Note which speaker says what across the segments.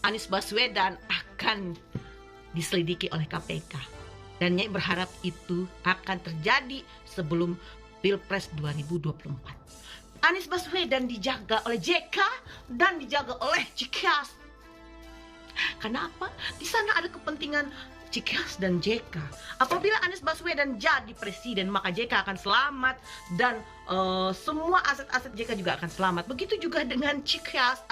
Speaker 1: Anies Baswedan akan diselidiki oleh KPK. Dan Nyai berharap itu akan terjadi sebelum Pilpres 2024. Anies Baswedan dijaga oleh JK dan dijaga oleh Cikias. Kenapa? Di sana ada kepentingan Cikias dan JK. Apabila Anies Baswedan jadi presiden, maka JK akan selamat dan semua aset-aset JK juga akan selamat. Begitu juga dengan Cikias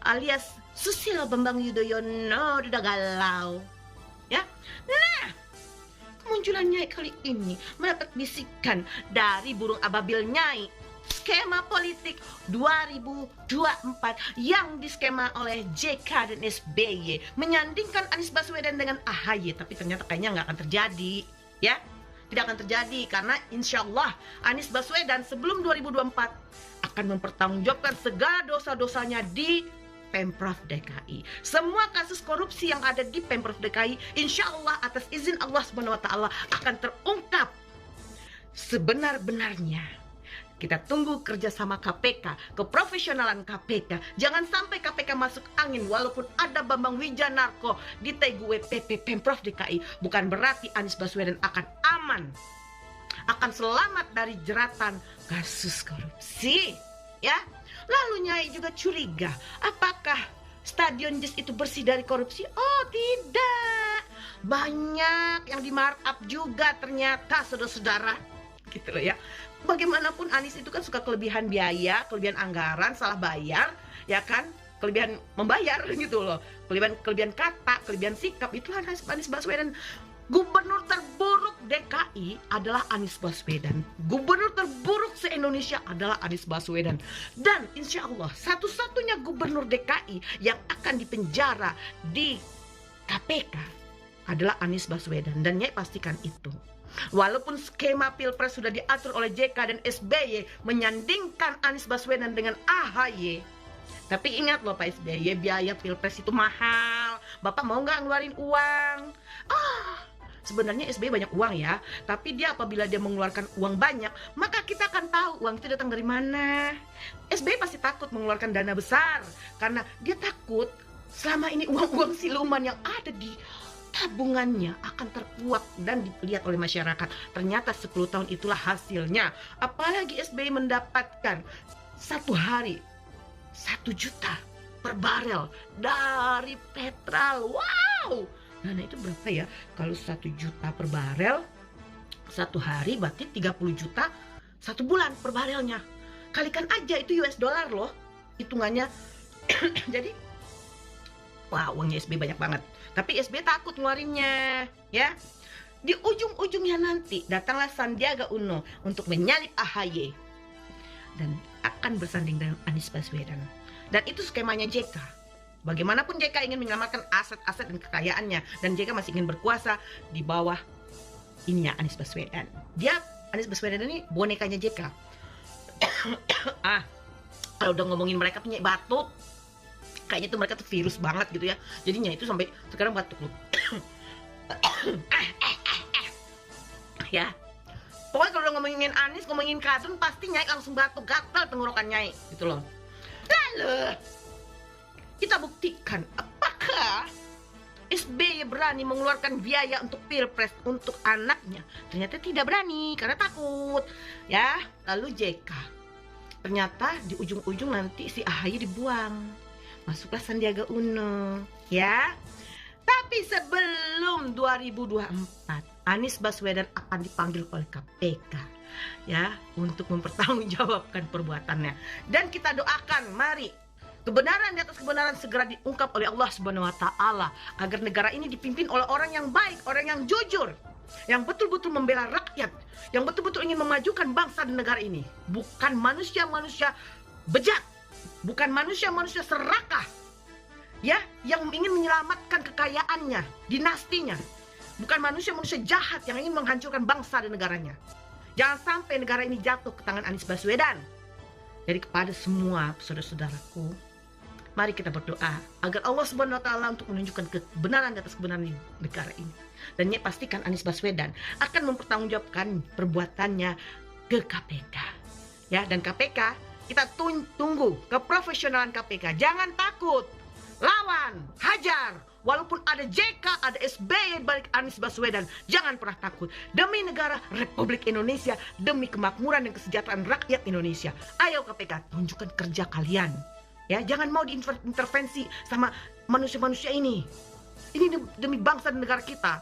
Speaker 1: alias Susilo Bambang Yudhoyono, udah galau. Ya. Nah, kemunculan Nyai kali ini mendapat bisikan dari burung ababil Nyai. Skema politik 2024 yang diskema oleh JK dan SBY menyandingkan Anies Baswedan dengan AHY, tapi ternyata kayaknya nggak akan terjadi, ya. Tidak akan terjadi karena insya Allah Anies Baswedan sebelum 2024 akan mempertanggungjawabkan segala dosa-dosanya di Pemprov DKI. Semua kasus korupsi yang ada di Pemprov DKI insya Allah atas izin Allah SWT akan terungkap sebenar-benarnya. Kita tunggu kerjasama KPK, keprofesionalan KPK. Jangan sampai KPK masuk angin walaupun ada Bambang Wijanarko di TGUPP Pemprov DKI. Bukan berarti Anies Baswedan akan aman, akan selamat dari jeratan kasus korupsi, ya. Lalu Nyai juga curiga, apakah Stadion JIS itu bersih dari korupsi? Oh tidak, banyak yang di markup juga ternyata, saudara-saudara, gitu loh ya. Bagaimanapun Anies itu kan suka kelebihan biaya, kelebihan anggaran, salah bayar, ya kan, kelebihan membayar gitu loh, kelebihan kata, kelebihan sikap. Itulah Anies Baswedan. Gubernur terburuk DKI adalah Anies Baswedan. Gubernur terburuk se-Indonesia adalah Anies Baswedan. Dan insya Allah satu-satunya gubernur DKI yang akan dipenjara di KPK adalah Anies Baswedan. Dan Nyai pastikan itu. Walaupun skema Pilpres sudah diatur oleh JK dan SBY menyandingkan Anies Baswedan dengan AHY, tapi ingat loh Pak SBY, biaya Pilpres itu mahal. Bapak mau nggak ngeluarin uang? Sebenarnya SBY banyak uang ya, tapi dia apabila dia mengeluarkan uang banyak, maka kita akan tahu uang itu datang dari mana. SBY pasti takut mengeluarkan dana besar, karena dia takut selama ini uang-uang siluman yang ada di tabungannya akan terkuak dan dilihat oleh masyarakat. Ternyata 10 tahun itulah hasilnya. Apalagi SBY mendapatkan satu hari 1 juta per barel dari petrol. Wow. Nah itu berapa ya? Kalau 1 juta per barel satu hari berarti 30 juta 1 bulan per barelnya. Kalikan aja, itu US dollar loh hitungannya. Jadi wah, uangnya SBY banyak banget. Tapi SBY takut ngeluarinnya, ya. Di ujung-ujungnya nanti datanglah Sandiaga Uno untuk menyalip AHY dan akan bersanding dengan Anies Baswedan. Dan itu skemanya JK. Bagaimanapun JK ingin menyelamatkan aset-aset dan kekayaannya, dan JK masih ingin berkuasa di bawah ininya Anies Baswedan. Anies Baswedan ini bonekanya JK. Kalau udah ngomongin mereka punya batuk, kayaknya tuh mereka tuh virus banget gitu ya. Jadinya itu sampai sekarang batuk loh. Ya. Pokoknya kalau udah ngomongin Anies, ngomongin Kadun, pasti Nyai langsung batuk, gatal tenggorokan Nyai gitu loh. Lalu kita buktikan apakah SBY berani mengeluarkan biaya untuk Pilpres untuk anaknya. Ternyata tidak berani karena takut, ya. Lalu JK, ternyata di ujung-ujung nanti si AHY dibuang, masuklah Sandiaga Uno, ya. Tapi sebelum 2024 Anies Baswedan akan dipanggil oleh KPK, ya, untuk mempertanggungjawabkan perbuatannya. Dan kita doakan, mari kebenaran di atas kebenaran segera diungkap oleh Allah Subhanahu wa Ta'ala, agar negara ini dipimpin oleh orang yang baik, orang yang jujur, yang betul-betul membela rakyat, yang betul-betul ingin memajukan bangsa dan negara ini. Bukan manusia-manusia bejat, bukan manusia-manusia serakah, ya, yang ingin menyelamatkan kekayaannya, dinastinya. Bukan manusia-manusia jahat yang ingin menghancurkan bangsa dan negaranya. Jangan sampai negara ini jatuh ke tangan Anies Baswedan. Jadi kepada semua saudara-saudaraku, mari kita berdoa agar Allah Subhanahu wa Ta'ala untuk menunjukkan kebenaran di atas kebenaran di negara ini. Dan ya, pastikan Anies Baswedan akan mempertanggungjawabkan perbuatannya ke KPK. Ya, dan KPK, kita tunggu keprofesionalan KPK. Jangan takut, lawan. Hajar. Walaupun ada JK, ada SBY balik Anies Baswedan, jangan pernah takut. Demi negara Republik Indonesia, demi kemakmuran dan kesejahteraan rakyat Indonesia. Ayo KPK, tunjukkan kerja kalian. Ya, jangan mau diintervensi sama manusia-manusia ini. Ini demi bangsa dan negara kita.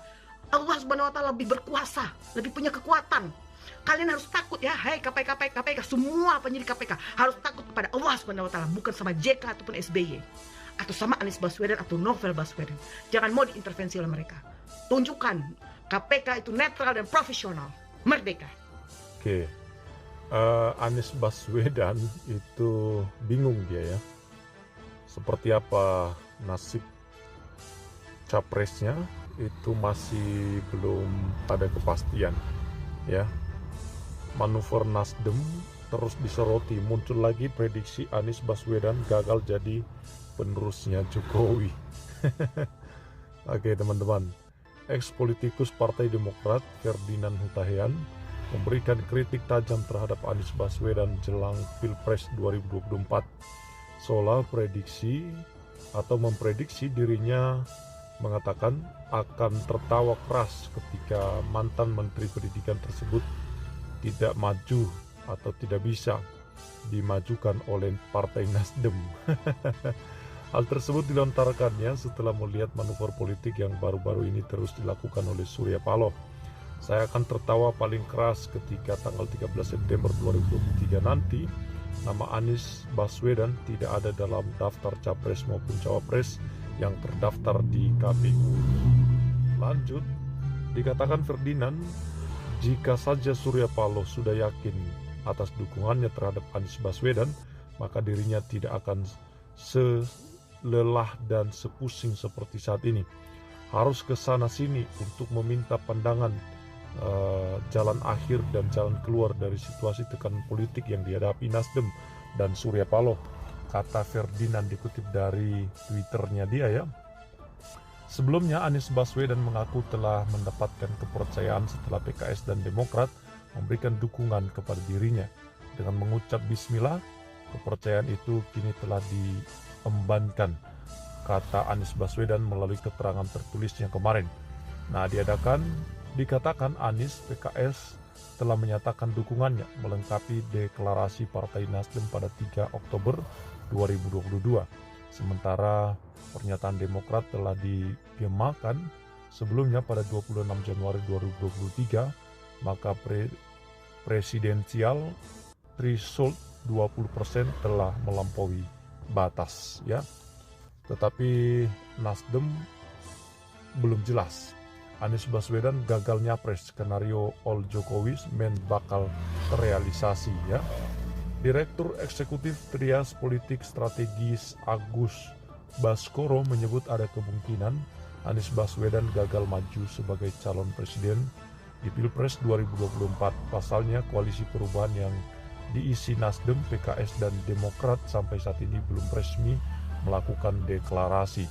Speaker 1: Allah Subhanahu wa taala lebih berkuasa, lebih punya kekuatan. Kalian harus takut ya, hai KPK, semua penyidik KPK harus takut kepada Allah Subhanahu wa taala, bukan sama JK ataupun SBY. Atau sama Anies Baswedan atau Novel Baswedan. Jangan mau diintervensi oleh mereka. Tunjukkan KPK itu netral dan profesional. Merdeka.
Speaker 2: Oke. Anies Baswedan itu bingung dia ya. Seperti apa nasib capresnya itu masih belum ada kepastian ya. Manuver Nasdem terus disoroti, muncul lagi prediksi Anies Baswedan gagal jadi penerusnya Jokowi. Oke teman-teman, ex-politikus Partai Demokrat Ferdinand Hutahian memberikan kritik tajam terhadap Anies Baswedan jelang Pilpres 2024. Seolah prediksi atau memprediksi dirinya mengatakan akan tertawa keras ketika mantan Menteri Pendidikan tersebut tidak maju atau tidak bisa dimajukan oleh Partai Nasdem. Hal tersebut dilontarkannya setelah melihat manuver politik yang baru-baru ini terus dilakukan oleh Surya Paloh. Saya akan tertawa paling keras ketika tanggal 13 September 2023 nanti nama Anies Baswedan tidak ada dalam daftar capres maupun cawapres yang terdaftar di KPU. Lanjut, dikatakan Ferdinand, jika saja Surya Paloh sudah yakin atas dukungannya terhadap Anies Baswedan, maka dirinya tidak akan lelah dan sepusing seperti saat ini. Harus ke sana sini untuk meminta pandangan jalan akhir dan jalan keluar dari situasi tekanan politik yang dihadapi Nasdem dan Surya Paloh, kata Ferdinand dikutip dari Twitternya dia ya. Sebelumnya Anies Baswedan mengaku telah mendapatkan kepercayaan setelah PKS dan Demokrat memberikan dukungan kepada dirinya. Dengan mengucap bismillah, kepercayaan itu kini telah diembankan, kata Anies Baswedan melalui keterangan tertulisnya kemarin. Nah, dikatakan Anies PKS telah menyatakan dukungannya melengkapi deklarasi Partai Nasdem pada 3 Oktober 2022. Sementara pernyataan Demokrat telah digemakan sebelumnya pada 26 Januari 2023, maka presidensial threshold 20% telah melampaui batas ya. Tetapi Nasdem belum jelas. Anies Baswedan gagal nyapres, skenario all Jokowi men bakal terrealisasi ya. Direktur Eksekutif Trias Politik Strategis Agus Baskoro menyebut ada kemungkinan Anies Baswedan gagal maju sebagai calon presiden di Pilpres 2024. Pasalnya koalisi perubahan yang diisi Nasdem, PKS, dan Demokrat sampai saat ini belum resmi melakukan deklarasi.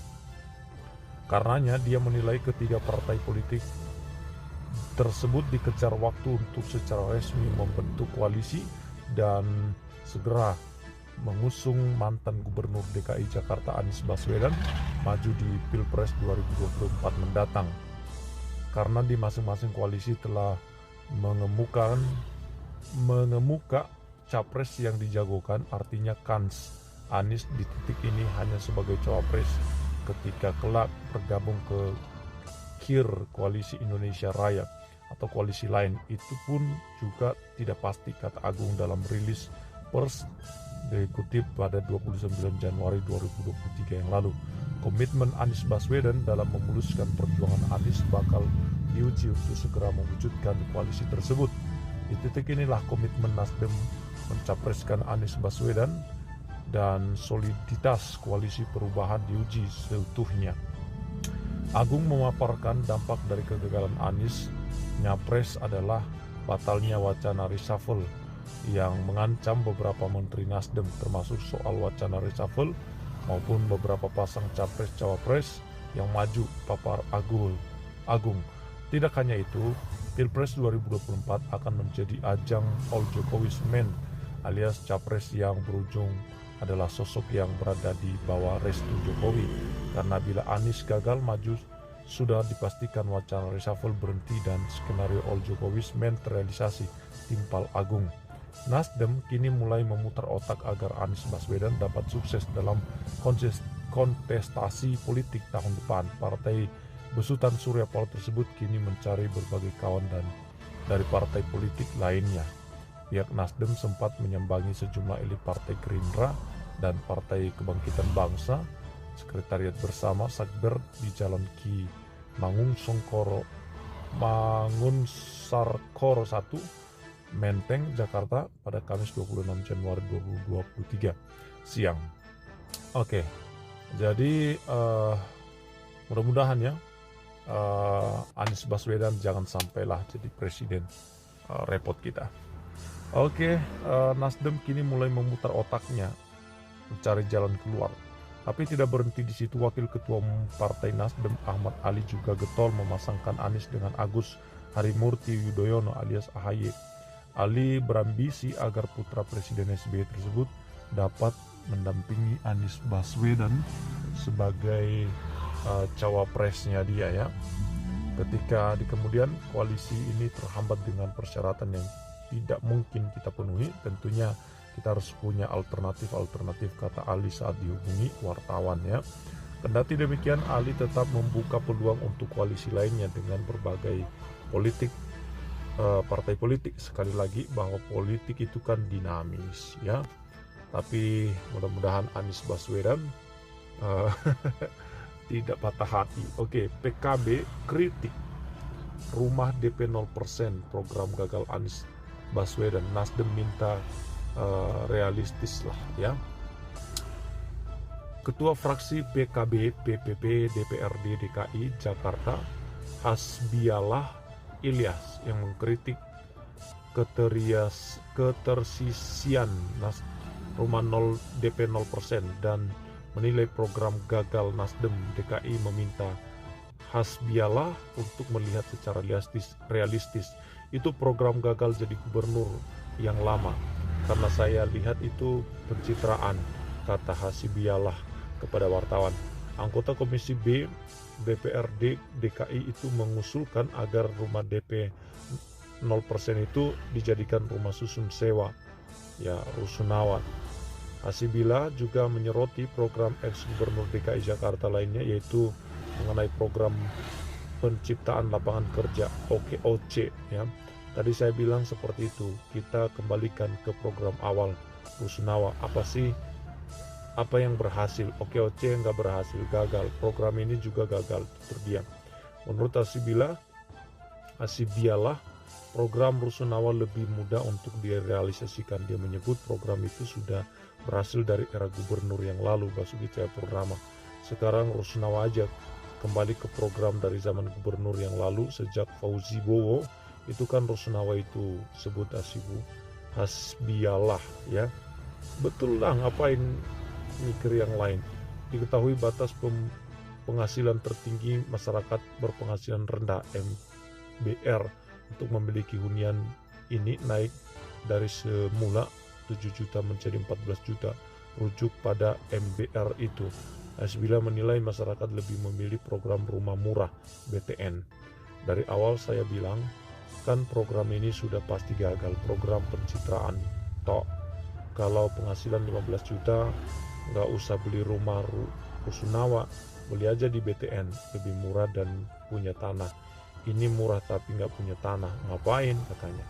Speaker 2: Karenanya dia menilai ketiga partai politik tersebut dikejar waktu untuk secara resmi membentuk koalisi dan segera mengusung mantan Gubernur DKI Jakarta Anies Baswedan maju di Pilpres 2024 mendatang. Karena di masing-masing koalisi telah mengemuka capres yang dijagokan, artinya kans Anies di titik ini hanya sebagai cawapres ketika kelak bergabung ke KIR Koalisi Indonesia Raya atau koalisi lain, itu pun juga tidak pasti, kata Agung dalam rilis pers dikutip pada 29 Januari 2023 yang lalu. Komitmen Anies Baswedan dalam memuluskan perjuangan Anies bakal diuji untuk segera mewujudkan koalisi tersebut. Di titik inilah komitmen Nasdem mencapreskan Anies Baswedan dan soliditas koalisi perubahan diuji seutuhnya. Agung memaparkan dampak dari kegagalan Anies nyapres adalah batalnya wacana reshuffle yang mengancam beberapa menteri Nasdem, termasuk soal wacana reshuffle maupun beberapa pasang capres-cawapres yang maju, papar Agung. Tidak hanya itu, Pilpres 2024 akan menjadi ajang all Jokowi's men alias capres yang berujung adalah sosok yang berada di bawah restu Jokowi, karena bila Anies gagal maju sudah dipastikan wacana reshuffle berhenti dan skenario all Jokowismen terrealisasi timpal agung. Nasdem kini mulai memutar otak agar Anies Baswedan dapat sukses dalam kontestasi politik tahun depan. Partai besutan Surya Paloh tersebut kini mencari berbagai kawan dan dari partai politik lainnya. Pihak Nasdem sempat menyambangi sejumlah elit Partai Gerindra dan Partai Kebangkitan Bangsa. Sekretariat bersama Sakber di Jalan Ki Mangun Sarkoro 1, Menteng, Jakarta pada Kamis 26 Januari 2023 siang. Oke, jadi mudah-mudahan ya Anies Baswedan jangan sampailah jadi presiden, repot kita. Oke, Nasdem kini mulai memutar otaknya mencari jalan keluar. Tapi tidak berhenti di situ, Wakil Ketua Umum Partai Nasdem Ahmad Ali juga getol memasangkan Anies dengan Agus Harimurti Yudhoyono alias AHY. Ali berambisi agar putra Presiden SBY tersebut dapat mendampingi Anies Baswedan sebagai cawapresnya dia ya. Ketika di kemudian koalisi ini terhambat dengan persyaratan yang tidak mungkin kita penuhi, tentunya kita harus punya alternatif, kata Ali saat dihubungi wartawan ya. Kendati demikian, Ali tetap membuka peluang untuk koalisi lainnya dengan berbagai partai politik. Sekali lagi bahwa politik itu kan dinamis ya. Tapi mudah-mudahan Anies Baswedan tidak patah hati. Oke, PKB kritik rumah DP 0% program gagal Anies Baswedan. Nasdem minta realistis lah ya. Ketua fraksi PKB PPP DPRD DKI Jakarta Hasbialah Ilyas yang mengkritik ketersisian rumah DP 0% dan menilai program gagal Nasdem DKI, meminta Hasbialah untuk melihat secara realistis itu program gagal jadi gubernur yang lama. Karena saya lihat itu pencitraan, kata Hasbialah kepada wartawan. Anggota Komisi B DPRD DKI itu mengusulkan agar rumah DP 0% itu dijadikan rumah susun sewa, ya rusunawa. Hasbialah juga menyoroti program ex-gubernur DKI Jakarta lainnya, yaitu mengenai program penciptaan lapangan kerja OKOC ya. Tadi saya bilang seperti itu, kita kembalikan ke program awal rusunawa. Apa yang berhasil? OKOC yang nggak berhasil, gagal. Program ini juga gagal, terdiam. Menurut Hasbialah, program rusunawa lebih mudah untuk direalisasikan. Dia menyebut program itu sudah berhasil dari era gubernur yang lalu, Basuki Cahayapurnama. Sekarang rusunawa aja, kembali ke program dari zaman gubernur yang lalu sejak Fauzi Bowo. Itu kan rusunawa itu, sebut Hasbialah ya. Betul lah, ngapain mikir yang lain. Diketahui batas penghasilan tertinggi masyarakat berpenghasilan rendah MBR untuk memiliki hunian ini naik dari semula 7 juta menjadi 14 juta, rujuk pada MBR itu. Hasbialah menilai masyarakat lebih memilih program rumah murah BTN. Dari awal saya bilang kan program ini sudah pasti gagal, program pencitraan tok. Kalau penghasilan 15 juta nggak usah beli rumah rusunawa, beli aja di BTN, lebih murah dan punya tanah. Ini murah tapi nggak punya tanah, ngapain katanya.